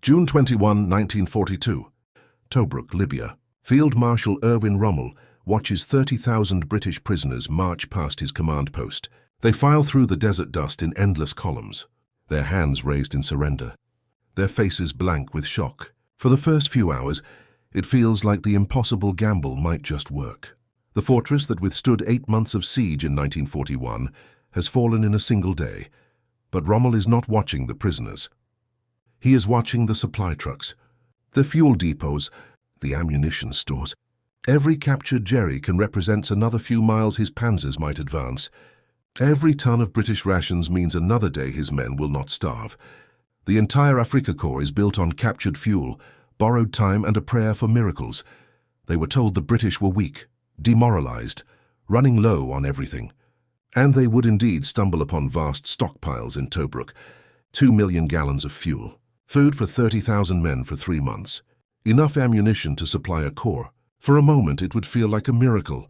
June 21, 1942. Tobruk, Libya. Field Marshal Erwin Rommel watches 30,000 British prisoners march past his command post. They file through the desert dust in endless columns, their hands raised in surrender, their faces blank with shock. For the first few hours, it feels like the impossible gamble might just work. The fortress that withstood 8 months of siege in 1941 has fallen in a single day, but Rommel is not watching the prisoners. He is watching the supply trucks, the fuel depots, the ammunition stores. Every captured jerry can represent another few miles his panzers might advance. Every ton of British rations means another day his men will not starve. The entire Afrika Korps is built on captured fuel, borrowed time and a prayer for miracles. They were told the British were weak, demoralized, running low on everything. And they would indeed stumble upon vast stockpiles in Tobruk, 2 million gallons of fuel, food for 30,000 men for 3 months, enough ammunition to supply a corps. For a moment it would feel like a miracle.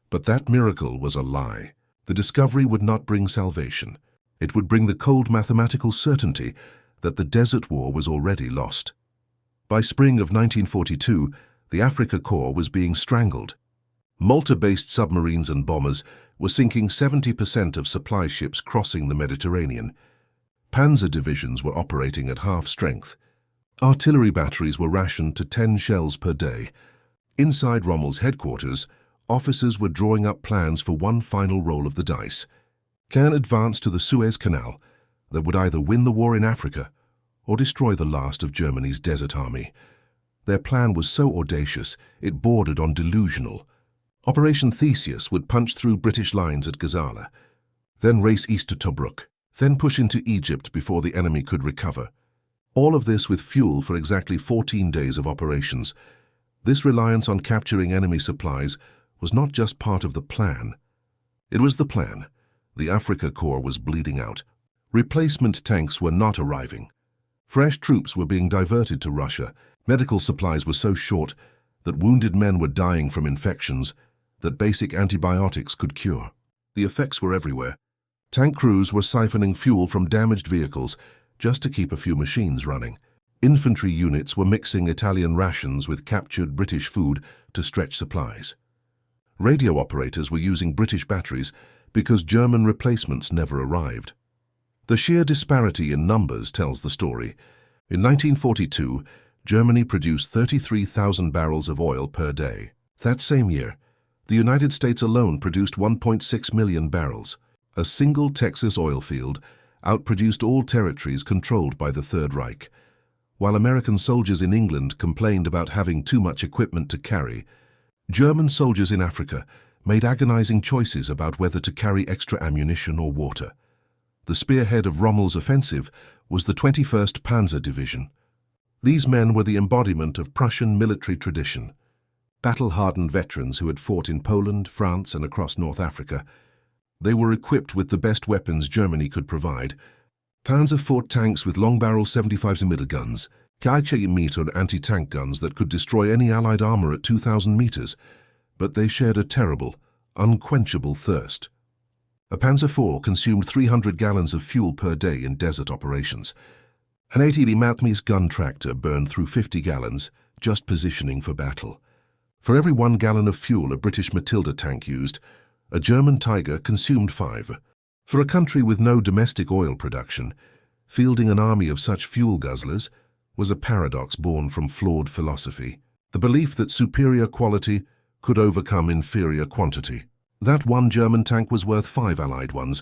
But that miracle was a lie. The discovery would not bring salvation. It would bring the cold mathematical certainty that the Desert War was already lost. By spring of 1942, the Afrika Korps was being strangled. Malta-based submarines and bombers were sinking 70% of supply ships crossing the Mediterranean. Panzer divisions were operating at half strength. Artillery batteries were rationed to 10 shells per day. Inside Rommel's headquarters, officers were drawing up plans for one final roll of the dice. Can advance to the Suez Canal that would either win the war in Africa or destroy the last of Germany's desert army. Their plan was so audacious, it bordered on delusional. Operation Theseus would punch through British lines at Gazala, then race east to Tobruk, then push into Egypt before the enemy could recover. All of this with fuel for exactly 14 days of operations. This reliance on capturing enemy supplies was not just part of the plan. It was the plan. The Afrika Korps was bleeding out. Replacement tanks were not arriving. Fresh troops were being diverted to Russia. Medical supplies were so short that wounded men were dying from infections that basic antibiotics could cure. The effects were everywhere. Tank crews were siphoning fuel from damaged vehicles just to keep a few machines running. Infantry units were mixing Italian rations with captured British food to stretch supplies. Radio operators were using British batteries because German replacements never arrived. The sheer disparity in numbers tells the story. In 1942, Germany produced 33,000 barrels of oil per day. That same year, the United States alone produced 1.6 million barrels. A single Texas oil field outproduced all territories controlled by the Third Reich. While American soldiers in England complained about having too much equipment to carry, German soldiers in Africa made agonizing choices about whether to carry extra ammunition or water. The spearhead of Rommel's offensive was the 21st Panzer Division. These men were the embodiment of Prussian military tradition. Battle-hardened veterans who had fought in Poland, France, and across North Africa. They were equipped with the best weapons Germany could provide. Panzer fought tanks with long-barrel 75mm guns, K-meter anti-tank guns that could destroy any Allied armor at 2,000 meters, but they shared a terrible, unquenchable thirst. A Panzer IV consumed 300 gallons of fuel per day in desert operations. An 80mm gun tractor burned through 50 gallons, just positioning for battle. For every 1 gallon of fuel a British Matilda tank used, a German Tiger consumed 5. For a country with no domestic oil production, fielding an army of such fuel guzzlers was a paradox born from flawed philosophy, the belief that superior quality could overcome inferior quantity. That one German tank was worth 5 Allied ones,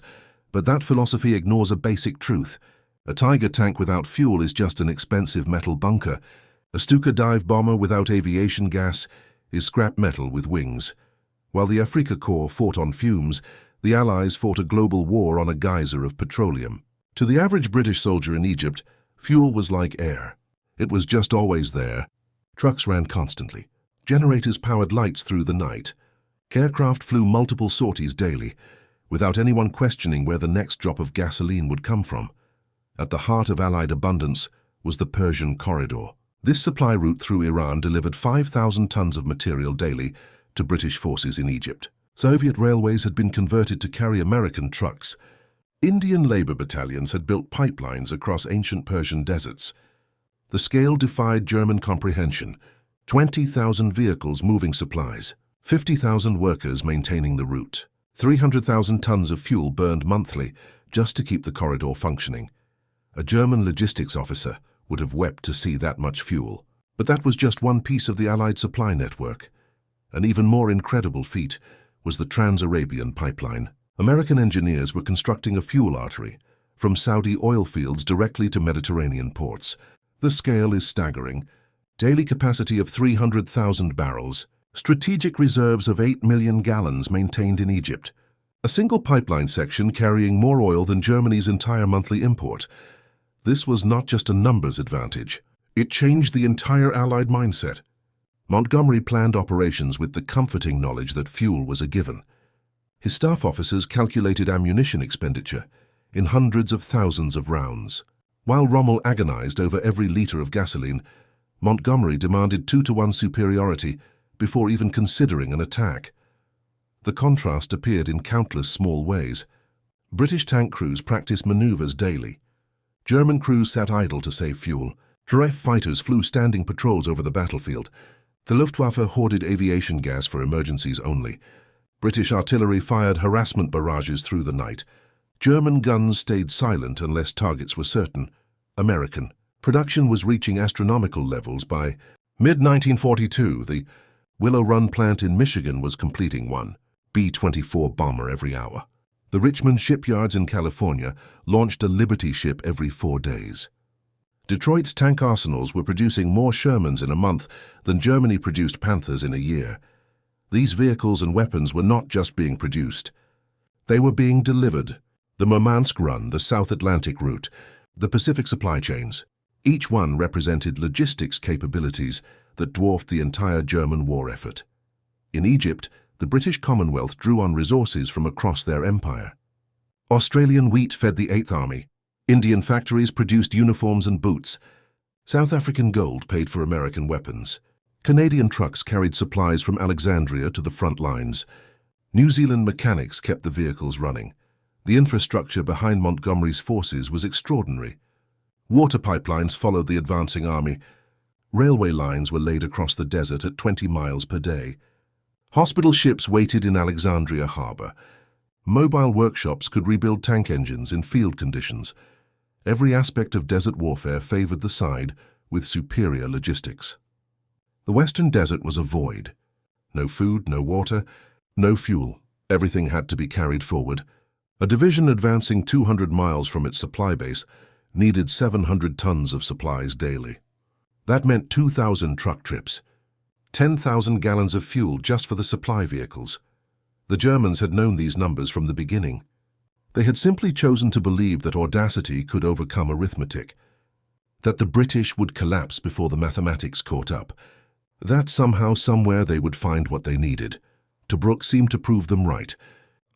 but that philosophy ignores a basic truth. A Tiger tank without fuel is just an expensive metal bunker. A Stuka dive bomber without aviation gas is scrap metal with wings. While the Afrika Korps fought on fumes, the Allies fought a global war on a geyser of petroleum. To the average British soldier in Egypt, fuel was like air. It was just always there. Trucks ran constantly. Generators powered lights through the night. Aircraft flew multiple sorties daily, without anyone questioning where the next drop of gasoline would come from. At the heart of Allied abundance was the Persian Corridor. This supply route through Iran delivered 5,000 tons of material daily to British forces in Egypt. Soviet railways had been converted to carry American trucks. Indian labor battalions had built pipelines across ancient Persian deserts. The scale defied German comprehension. 20,000 vehicles moving supplies, 50,000 workers maintaining the route, 300,000 tons of fuel burned monthly just to keep the corridor functioning. A German logistics officer would have wept to see that much fuel. But that was just one piece of the Allied supply network. An even more incredible feat was the Trans-Arabian pipeline. American engineers were constructing a fuel artery from Saudi oil fields directly to Mediterranean ports. The scale is staggering. Daily capacity of 300,000 barrels, strategic reserves of 8 million gallons maintained in Egypt. A single pipeline section carrying more oil than Germany's entire monthly import. This was not just a numbers advantage. It changed the entire Allied mindset. Montgomery planned operations with the comforting knowledge that fuel was a given. His staff officers calculated ammunition expenditure in hundreds of thousands of rounds. While Rommel agonized over every liter of gasoline, Montgomery demanded 2-to-1 superiority before even considering an attack. The contrast appeared in countless small ways. British tank crews practiced maneuvers daily. German crews sat idle to save fuel. RAF fighters flew standing patrols over the battlefield. The Luftwaffe hoarded aviation gas for emergencies only. British artillery fired harassment barrages through the night. German guns stayed silent unless targets were certain. American production was reaching astronomical levels. By mid-1942, the Willow Run plant in Michigan was completing one B-24 bomber every hour. The Richmond shipyards in California launched a Liberty ship every 4 days. Detroit's tank arsenals were producing more Shermans in a month than Germany produced Panthers in a year. These vehicles and weapons were not just being produced. They were being delivered. The Murmansk Run, the South Atlantic route, the Pacific supply chains. Each one represented logistics capabilities that dwarfed the entire German war effort. In Egypt, the British Commonwealth drew on resources from across their empire. Australian wheat fed the Eighth Army. Indian factories produced uniforms and boots. South African gold paid for American weapons. Canadian trucks carried supplies from Alexandria to the front lines. New Zealand mechanics kept the vehicles running. The infrastructure behind Montgomery's forces was extraordinary. Water pipelines followed the advancing army. Railway lines were laid across the desert at 20 miles per day. Hospital ships waited in Alexandria harbor. Mobile workshops could rebuild tank engines in field conditions. Every aspect of desert warfare favored the side with superior logistics. The Western Desert was a void. No food, no water, no fuel. Everything had to be carried forward. A division advancing 200 miles from its supply base needed 700 tons of supplies daily. That meant 2,000 truck trips, 10,000 gallons of fuel just for the supply vehicles. The Germans had known these numbers from the beginning. They had simply chosen to believe that audacity could overcome arithmetic, that the British would collapse before the mathematics caught up, that somehow, somewhere they would find what they needed. Tobruk seemed to prove them right.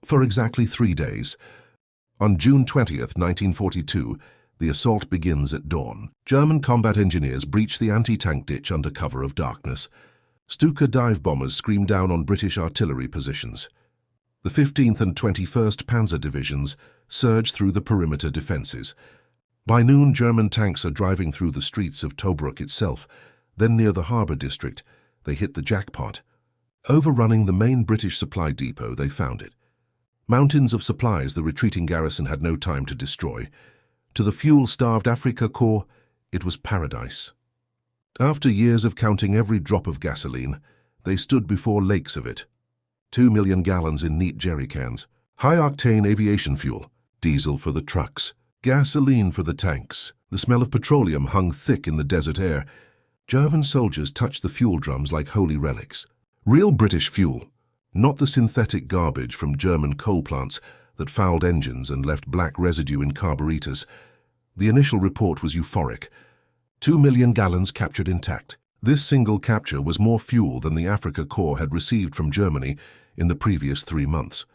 For exactly 3 days. On June 20th, 1942, the assault begins at dawn. German combat engineers breach the anti-tank ditch under cover of darkness. Stuka dive bombers scream down on British artillery positions. The 15th and 21st Panzer Divisions surge through the perimeter defenses. By noon, German tanks are driving through the streets of Tobruk itself. Then near the harbour district, they hit the jackpot. Overrunning the main British supply depot, they found it. Mountains of supplies the retreating garrison had no time to destroy. To the fuel-starved Afrika Korps, it was paradise. After years of counting every drop of gasoline, they stood before lakes of it. 2 million gallons in neat jerry cans. High-octane aviation fuel, diesel for the trucks, gasoline for the tanks. The smell of petroleum hung thick in the desert air. German soldiers touched the fuel drums like holy relics. Real British fuel, not the synthetic garbage from German coal plants that fouled engines and left black residue in carburetors. The initial report was euphoric. 2 million gallons captured intact. This single capture was more fuel than the Afrika Korps had received from Germany in the previous 3 months.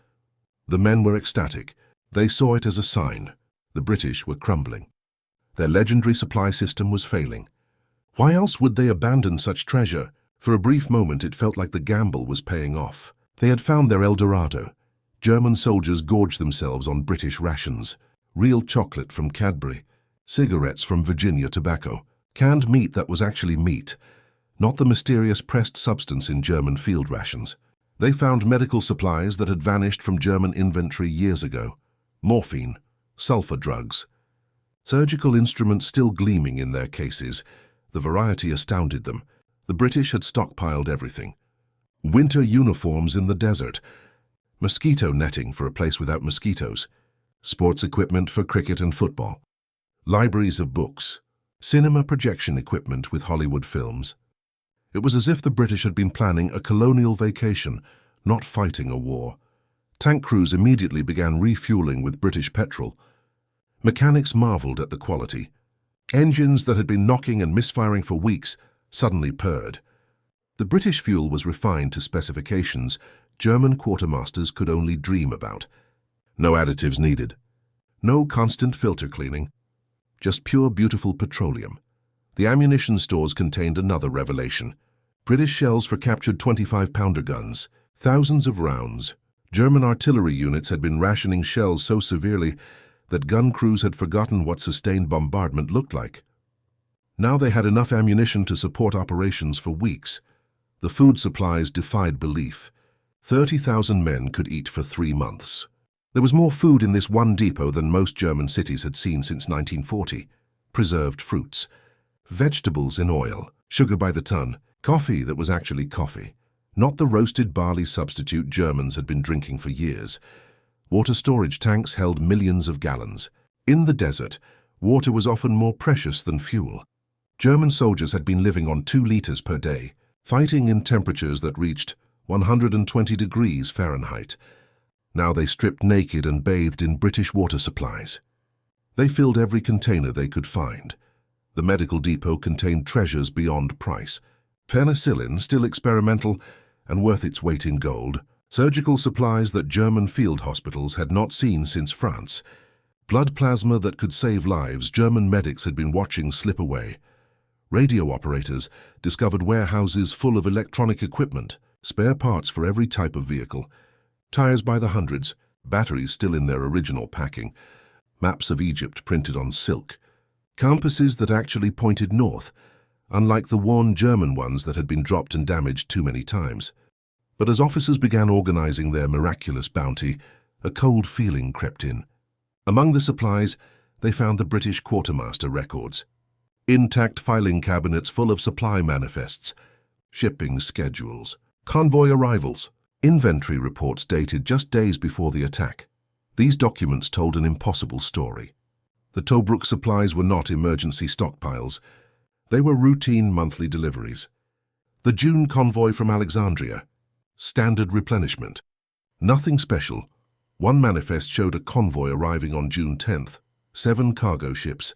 The men were ecstatic. They saw it as a sign. The British were crumbling. Their legendary supply system was failing. Why else would they abandon such treasure? For a brief moment it felt like the gamble was paying off. They had found their El Dorado. German soldiers gorged themselves on British rations, real chocolate from Cadbury, cigarettes from Virginia Tobacco, Canned meat that was actually meat, not the mysterious pressed substance in German field rations. They found medical supplies that had vanished from German inventory years ago. Morphine, sulfur drugs. Surgical instruments still gleaming in their cases. The variety astounded them. The British had stockpiled everything. Winter uniforms in the desert. Mosquito netting for a place without mosquitoes. Sports equipment for cricket and football. Libraries of books. Cinema projection equipment with Hollywood films. It was as if the British had been planning a colonial vacation, not fighting a war. Tank crews immediately began refueling with British petrol. Mechanics marveled at the quality. Engines that had been knocking and misfiring for weeks suddenly purred. The British fuel was refined to specifications German quartermasters could only dream about. No additives needed. No constant filter cleaning. Just pure, beautiful petroleum. The ammunition stores contained another revelation. British shells for captured 25-pounder guns. Thousands of rounds. German artillery units had been rationing shells so severely that gun crews had forgotten what sustained bombardment looked like. Now they had enough ammunition to support operations for weeks. The food supplies defied belief. 30,000 men could eat for 3 months. There was more food in this one depot than most German cities had seen since 1940. Preserved fruits, vegetables in oil, sugar by the ton, coffee that was actually coffee, not the roasted barley substitute Germans had been drinking for years. Water storage tanks held millions of gallons. In the desert, water was often more precious than fuel. German soldiers had been living on 2 liters per day, fighting in temperatures that reached 120 degrees Fahrenheit. Now they stripped naked and bathed in British water supplies. They filled every container they could find. The medical depot contained treasures beyond price. Penicillin, still experimental and worth its weight in gold. Surgical supplies that German field hospitals had not seen since France. Blood plasma that could save lives German medics had been watching slip away. Radio operators discovered warehouses full of electronic equipment, spare parts for every type of vehicle. Tires by the hundreds, batteries still in their original packing. Maps of Egypt printed on silk. Compasses that actually pointed north, unlike the worn German ones that had been dropped and damaged too many times. But as officers began organizing their miraculous bounty, a cold feeling crept in. Among the supplies, they found the British quartermaster records. Intact filing cabinets full of supply manifests, shipping schedules, convoy arrivals, inventory reports dated just days before the attack. These documents told an impossible story. The Tobruk supplies were not emergency stockpiles. They were routine monthly deliveries. The June convoy from Alexandria, standard replenishment. Nothing special. One manifest showed a convoy arriving on June 10th, 7 cargo ships,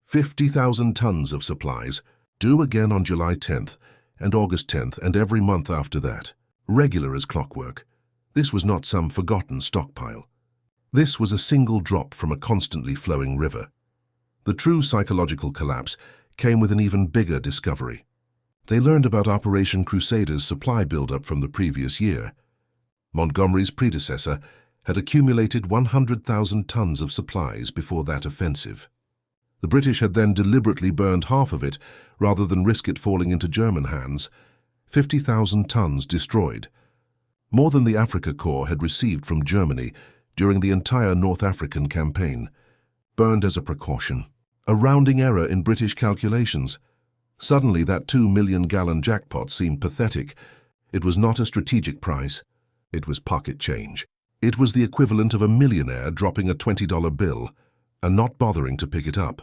50,000 tons of supplies, due again on July 10th and August 10th and every month after that, regular as clockwork. This was not some forgotten stockpile. This was a single drop from a constantly flowing river. The true psychological collapse came with an even bigger discovery. They learned about Operation Crusader's supply buildup from the previous year. Montgomery's predecessor had accumulated 100,000 tons of supplies before that offensive. The British had then deliberately burned half of it rather than risk it falling into German hands. 50,000 tons destroyed. More than the Africa Corps had received from Germany during the entire North African campaign. Burned as a precaution. A rounding error in British calculations. Suddenly that 2-million-gallon jackpot seemed pathetic. It was not a strategic prize. It was pocket change. It was the equivalent of a millionaire dropping a $20 bill and not bothering to pick it up.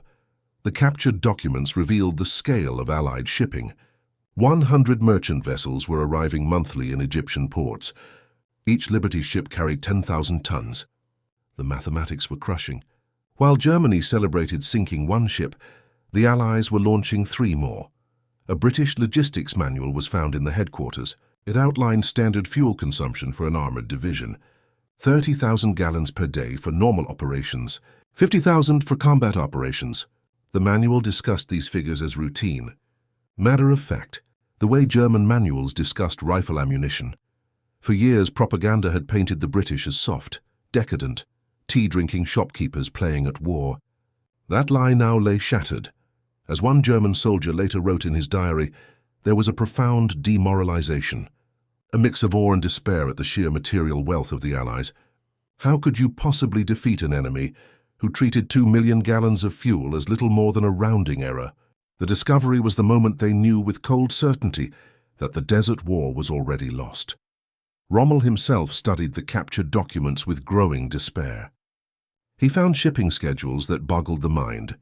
The captured documents revealed the scale of Allied shipping. 100 merchant vessels were arriving monthly in Egyptian ports. Each Liberty ship carried 10,000 tons. The mathematics were crushing. While Germany celebrated sinking 1 ship, the Allies were launching 3 more. A British logistics manual was found in the headquarters. It outlined standard fuel consumption for an armored division. 30,000 gallons per day for normal operations, 50,000 for combat operations. The manual discussed these figures as routine. Matter of fact, the way German manuals discussed rifle ammunition. For years, propaganda had painted the British as soft, decadent, tea-drinking shopkeepers playing at war. That lie now lay shattered. As one German soldier later wrote in his diary, there was a profound demoralization, a mix of awe and despair at the sheer material wealth of the Allies. How could you possibly defeat an enemy who treated 2 million gallons of fuel as little more than a rounding error? The discovery was the moment they knew with cold certainty that the Desert War was already lost. Rommel himself studied the captured documents with growing despair. He found shipping schedules that boggled the mind.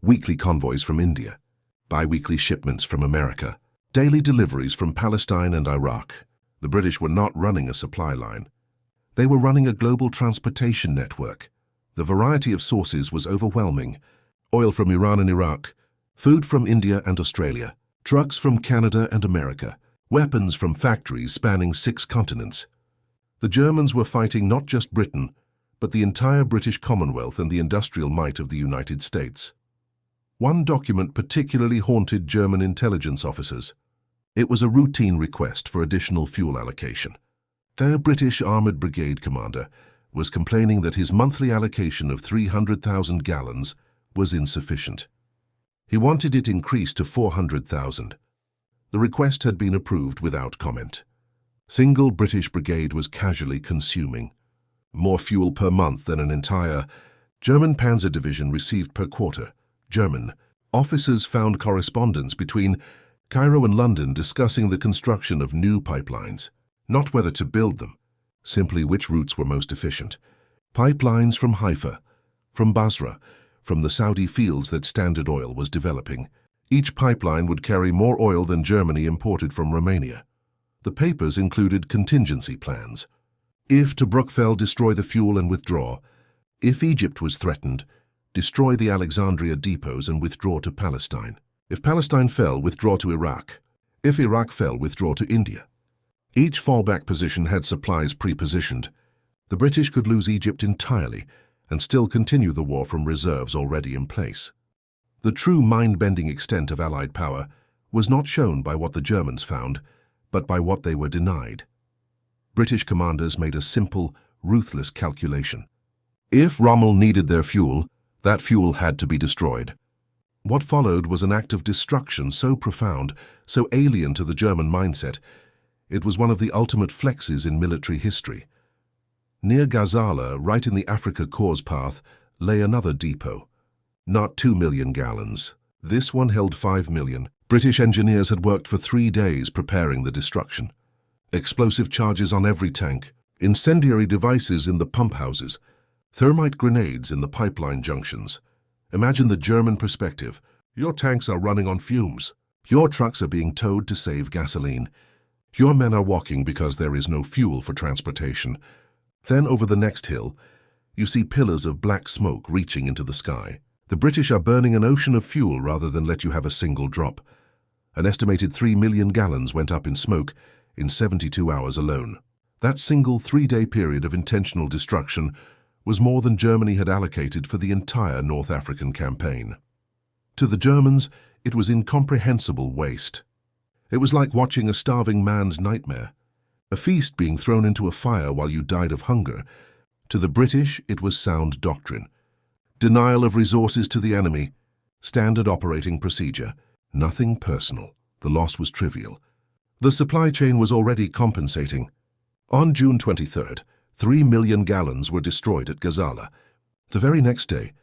Weekly convoys from India, bi-weekly shipments from America, daily deliveries from Palestine and Iraq. The British were not running a supply line. They were running a global transportation network. The variety of sources was overwhelming. Oil from Iran and Iraq, food from India and Australia, trucks from Canada and America, weapons from factories spanning 6 continents. The Germans were fighting not just Britain, but the entire British Commonwealth and the industrial might of the United States. One document particularly haunted German intelligence officers. It was a routine request for additional fuel allocation. Their British Armoured Brigade commander was complaining that his monthly allocation of 300,000 gallons was insufficient. He wanted it increased to 400,000. The request had been approved without comment. Single British brigade was casually consuming more fuel per month than an entire German Panzer Division received per quarter. German officers found correspondence between Cairo and London discussing the construction of new pipelines, not whether to build them, simply which routes were most efficient. Pipelines from Haifa, from Basra, from the Saudi fields that Standard Oil was developing. Each pipeline would carry more oil than Germany imported from Romania. The papers included contingency plans. If Tobruk fell, destroy the fuel and withdraw. If Egypt was threatened, destroy the Alexandria depots and withdraw to Palestine. If Palestine fell, withdraw to Iraq. If Iraq fell, withdraw to India. Each fallback position had supplies pre-positioned. The British could lose Egypt entirely and still continue the war from reserves already in place. The true mind-bending extent of Allied power was not shown by what the Germans found, but by what they were denied. British commanders made a simple, ruthless calculation. If Rommel needed their fuel, that fuel had to be destroyed. What followed was an act of destruction so profound, so alien to the German mindset, it was one of the ultimate flexes in military history. Near Gazala, right in the Africa Corps path, lay another depot. Not 2 million gallons. This one held 5 million. British engineers had worked for 3 days preparing the destruction. Explosive charges on every tank, incendiary devices in the pump houses, thermite grenades in the pipeline junctions. Imagine the German perspective. Your tanks are running on fumes. Your trucks are being towed to save gasoline. Your men are walking because there is no fuel for transportation. Then over the next hill, you see pillars of black smoke reaching into the sky. The British are burning an ocean of fuel rather than let you have a single drop. An estimated 3 million gallons went up in smoke in 72 hours alone. That single 3-day period of intentional destruction was more than Germany had allocated for the entire North African campaign. To the Germans, it was incomprehensible waste. It was like watching a starving man's nightmare, a feast being thrown into a fire while you died of hunger. To the British, it was sound doctrine. Denial of resources to the enemy, standard operating procedure, nothing personal. The loss was trivial. The supply chain was already compensating. On June 23rd, 3 million gallons were destroyed at Gazala. The very next day,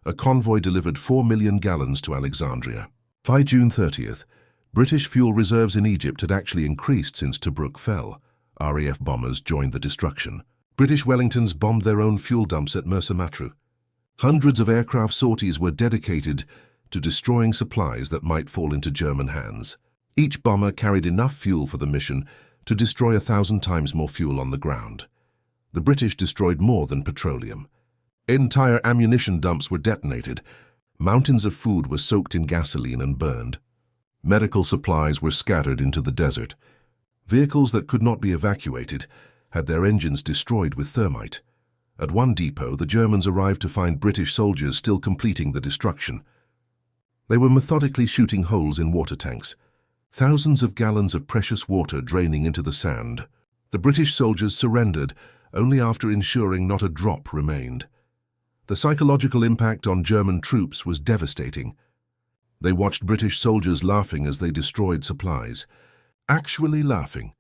a convoy delivered 4 million gallons to Alexandria. By June 30th, British fuel reserves in Egypt had actually increased since Tobruk fell. RAF bombers joined the destruction. British Wellingtons bombed their own fuel dumps at Mersa Matruh. Hundreds of aircraft sorties were dedicated to destroying supplies that might fall into German hands. Each bomber carried enough fuel for the mission to destroy 1,000 times more fuel on the ground. The British destroyed more than petroleum. Entire ammunition dumps were detonated. Mountains of food were soaked in gasoline and burned. Medical supplies were scattered into the desert. Vehicles that could not be evacuated had their engines destroyed with thermite. At one depot, the Germans arrived to find British soldiers still completing the destruction. They were methodically shooting holes in water tanks, thousands of gallons of precious water draining into the sand. The British soldiers surrendered only after ensuring not a drop remained. The psychological impact on German troops was devastating. They watched British soldiers laughing as they destroyed supplies. Actually laughing,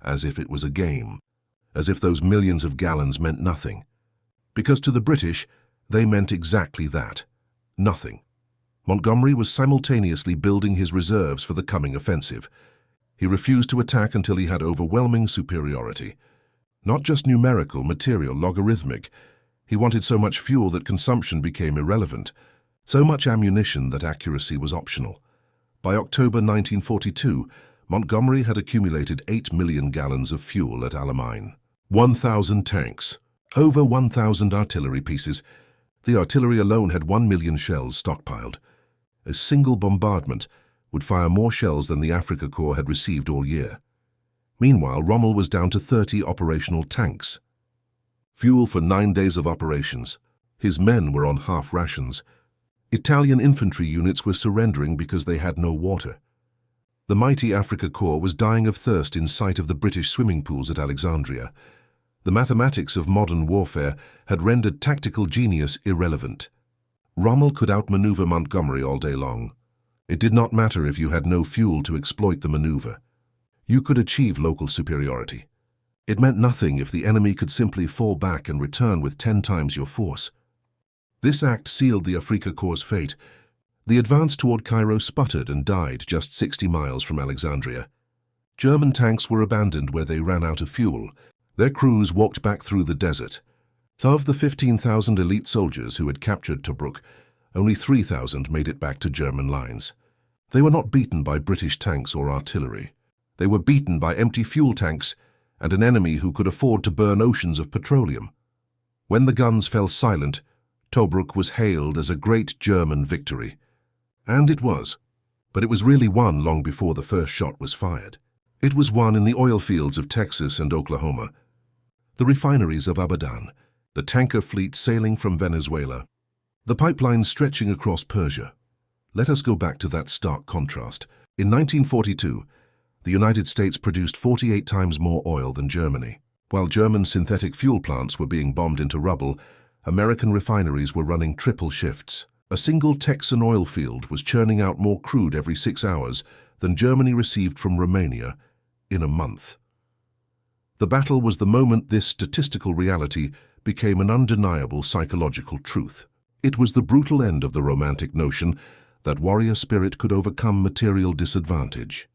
as if it was a game, as if those millions of gallons meant nothing. Because to the British, they meant exactly that, nothing. Montgomery was simultaneously building his reserves for the coming offensive. He refused to attack until he had overwhelming superiority. Not just numerical, material, logarithmic. He wanted so much fuel that consumption became irrelevant, so much ammunition that accuracy was optional. By October 1942, Montgomery had accumulated 8 million gallons of fuel at Alamein. 1,000 tanks, over 1,000 artillery pieces. The artillery alone had 1 million shells stockpiled. A single bombardment would fire more shells than the Afrika Korps had received all year. Meanwhile, Rommel was down to 30 operational tanks. Fuel for 9 days of operations. His men were on half rations. Italian infantry units were surrendering because they had no water. The mighty Afrika Korps was dying of thirst in sight of the British swimming pools at Alexandria. The mathematics of modern warfare had rendered tactical genius irrelevant. Rommel could outmaneuver Montgomery all day long. It did not matter if you had no fuel to exploit the maneuver. You could achieve local superiority. It meant nothing if the enemy could simply fall back and return with 10 times your force. This act sealed the Afrika Korps' fate. The advance toward Cairo sputtered and died just 60 miles from Alexandria. German tanks were abandoned where they ran out of fuel. Their crews walked back through the desert. Of the 15,000 elite soldiers who had captured Tobruk, only 3,000 made it back to German lines. They were not beaten by British tanks or artillery. They were beaten by empty fuel tanks and an enemy who could afford to burn oceans of petroleum. When the guns fell silent, Tobruk was hailed as a great German victory. And it was. But it was really won long before the first shot was fired. It was won in the oil fields of Texas and Oklahoma, the refineries of Abadan, the tanker fleet sailing from Venezuela, the pipelines stretching across Persia. Let us go back to that stark contrast. In 1942, the United States produced 48 times more oil than Germany. While German synthetic fuel plants were being bombed into rubble, American refineries were running triple shifts. A single Texan oil field was churning out more crude every 6 hours than Germany received from Romania in a month. The battle was the moment this statistical reality became an undeniable psychological truth. It was the brutal end of the romantic notion that warrior spirit could overcome material disadvantage.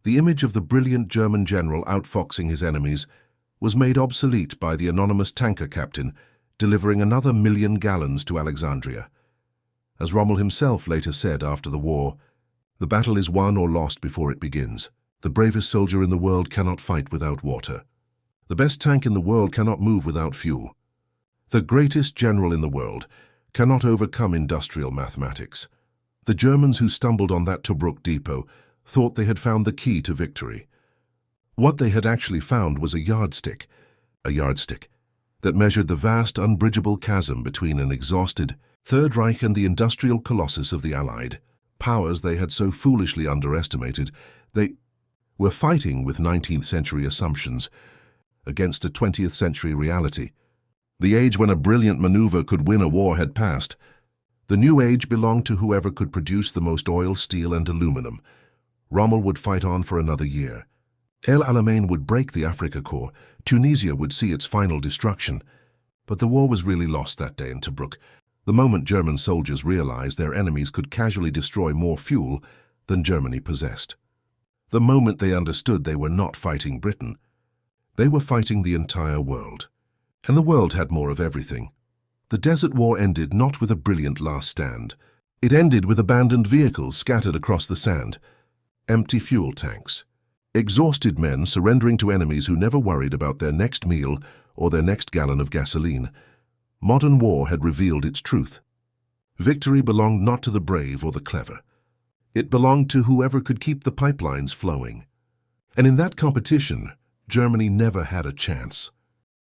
The image of the brilliant German general outfoxing his enemies was made obsolete by the anonymous tanker captain delivering another 1 million gallons to Alexandria. As Rommel himself later said after the war, "The battle is won or lost before it begins. The bravest soldier in the world cannot fight without water. The best tank in the world cannot move without fuel. The greatest general in the world cannot overcome industrial mathematics." The Germans who stumbled on that Tobruk depot thought they had found the key to victory. What they had actually found was a yardstick that measured the vast, unbridgeable chasm between an exhausted Third Reich and the industrial colossus of the Allied powers they had so foolishly underestimated. They were fighting with 19th century assumptions against a 20th century reality. The age when a brilliant maneuver could win a war had passed. The new age belonged to whoever could produce the most oil, steel, and aluminum. Rommel would fight on for another year. El Alamein would break the Afrika Korps. Tunisia would see its final destruction. But the war was really lost that day in Tobruk. The moment German soldiers realized their enemies could casually destroy more fuel than Germany possessed. The moment they understood they were not fighting Britain. They were fighting the entire world. And the world had more of everything. The Desert War ended not with a brilliant last stand. It ended with abandoned vehicles scattered across the sand, empty fuel tanks, exhausted men surrendering to enemies who never worried about their next meal or their next gallon of gasoline. Modern war had revealed its truth. Victory belonged not to the brave or the clever. It belonged to whoever could keep the pipelines flowing. And in that competition, Germany never had a chance.